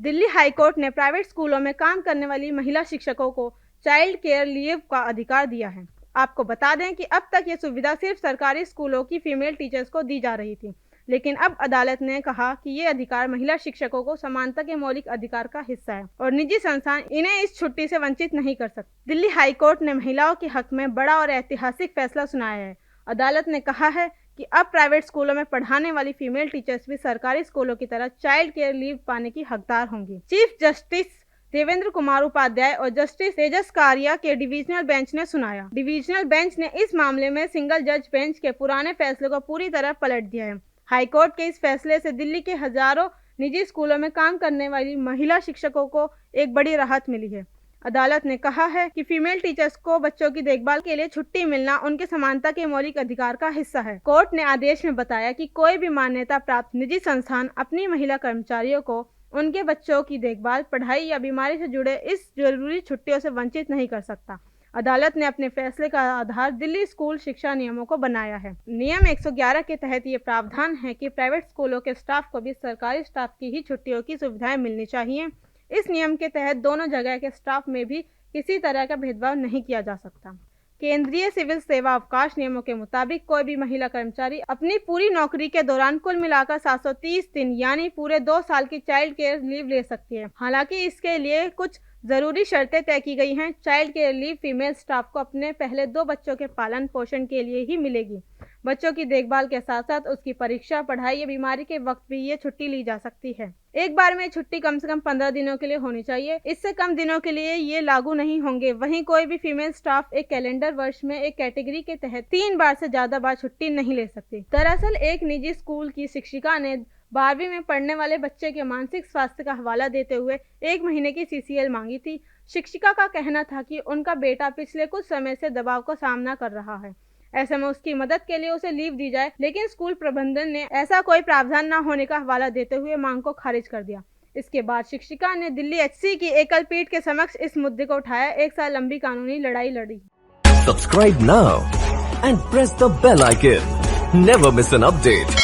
Delhi high court ने private स्कूलों में काम करने वाली महिला शिक्षकों को चाइल्ड केयर लीव का अधिकार दिया है। आपको बता दें कि अब तक ये सुविधा सिर्फ सरकारी स्कूलों की फीमेल टीचर्स को दी जा रही थी, लेकिन अब अदालत ने कहा कि ये अधिकार महिला शिक्षकों को समानता के मौलिक अधिकार का हिस्सा है और निजी संस्थान इन्हें इस छुट्टी से वंचित नहीं कर सकते। दिल्ली हाईकोर्ट ने महिलाओं के हक में बड़ा और ऐतिहासिक फैसला सुनाया है। अदालत ने कहा है कि अब प्राइवेट स्कूलों में पढ़ाने वाली फीमेल टीचर्स भी सरकारी स्कूलों की तरह चाइल्ड केयर लीव पाने की हकदार होंगी। चीफ जस्टिस देवेंद्र कुमार उपाध्याय और जस्टिस तेजस कारिया के डिविजनल बेंच ने सुनाया। डिविजनल बेंच ने इस मामले में सिंगल जज बेंच के पुराने फैसले को पूरी तरह पलट दिया है। हाईकोर्ट के इस फैसले से दिल्ली के हजारों निजी स्कूलों में काम करने वाली महिला शिक्षकों को एक बड़ी राहत मिली है। अदालत ने कहा है कि फीमेल टीचर्स को बच्चों की देखभाल के लिए छुट्टी मिलना उनके समानता के मौलिक अधिकार का हिस्सा है। कोर्ट ने आदेश में बताया कि कोई भी मान्यता प्राप्त निजी संस्थान अपनी महिला कर्मचारियों को उनके बच्चों की देखभाल, पढ़ाई या बीमारी से जुड़े इस जरूरी छुट्टियों से वंचित नहीं कर सकता। अदालत ने अपने फैसले का आधार दिल्ली स्कूल शिक्षा नियमों को बनाया है। नियम 111 के तहत ये प्रावधान है कि प्राइवेट स्कूलों के स्टाफ को भी सरकारी स्टाफ की ही छुट्टियों की सुविधाएं मिलनी चाहिए। इस नियम के तहत दोनों जगह के स्टाफ में भी किसी तरह का भेदभाव नहीं किया जा सकता। केंद्रीय सिविल सेवा अवकाश नियमों के मुताबिक कोई भी महिला कर्मचारी अपनी पूरी नौकरी के दौरान कुल मिलाकर 730 दिन यानी पूरे 2 साल की चाइल्ड केयर लीव ले सकती है। हालांकि इसके लिए कुछ जरूरी शर्तें तय की गई हैं। Child care leave female staff को अपने पहले 2 बच्चों के पालन पोषण के लिए ही मिलेगी। बच्चों की देखभाल के साथ साथ उसकी परीक्षा, पढ़ाई या बीमारी के वक्त भी ये छुट्टी ली जा सकती है। एक बार में छुट्टी कम से कम 15 दिनों के लिए होनी चाहिए। इससे कम दिनों के लिए ये लागू नहीं होंगे। वहीं कोई भी फीमेल स्टाफ एक कैलेंडर वर्ष में एक कैटेगरी के तहत 3 बार से ज्यादा बार छुट्टी नहीं ले सकती। दरअसल एक निजी स्कूल की शिक्षिका ने 12वीं में पढ़ने वाले बच्चे के मानसिक स्वास्थ्य का हवाला देते हुए 1 महीने की CCL मांगी थी। शिक्षिका का कहना था कि उनका बेटा पिछले कुछ समय से दबाव का सामना कर रहा है, ऐसे में उसकी मदद के लिए उसे लीव दी जाए, लेकिन स्कूल प्रबंधन ने ऐसा कोई प्रावधान न होने का हवाला देते हुए मांग को खारिज कर दिया। इसके बाद शिक्षिका ने दिल्ली HC की एकल पीठ के समक्ष इस मुद्दे को उठाया। 1 साल लंबी कानूनी लड़ाई लड़ी। Subscribe now and press the bell icon. Never miss an update.